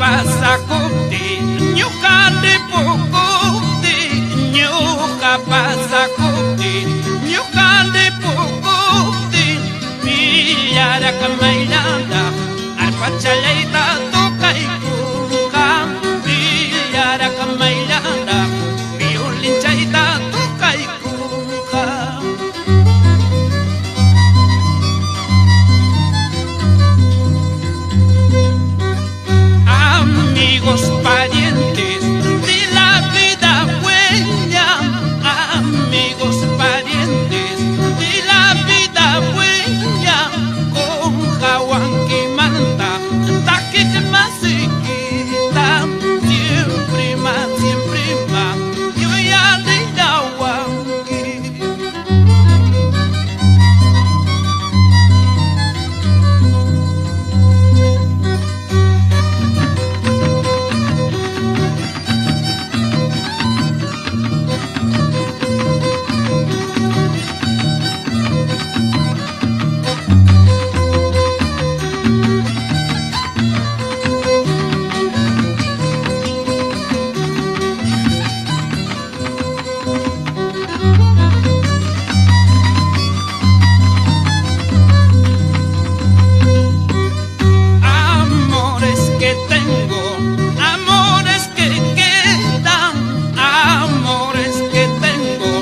pasakuti ñuqani pukuti ñuqa pasakuti ñuqani pukuti pillarakamayllanta arpachallayta tuqaykunqa pillarakamayllanta violinchayta tuqaykunqa. Amigos, parientes de la vida buena, amigos, parientes de la vida buena, con Jahuanquimanta, taque más chiquita, siempre más, yo ya de Jahuanqui. Amores que tengo, amores que quedan, amores que tengo,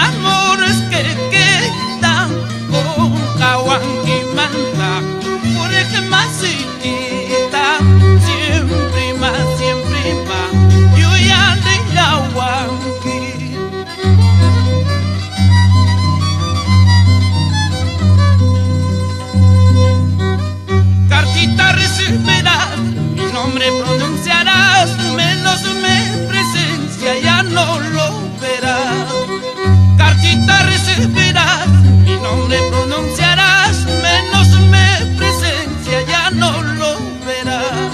amores que quedan, con Jahuanquimanta, por eje más chiquita, siempre más, yo ya de Jahuanqui. Cartita recibirás, mi nombre pronunciarás, menos me presencia ya no lo verás. Cartita recibirás, mi nombre pronunciarás, menos me presencia ya no lo verás.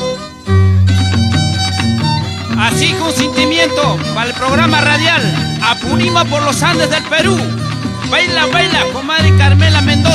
Así con sentimiento, para el programa radial Apurima por los Andes del Perú. Baila, baila, comadre Carmela Mendoza.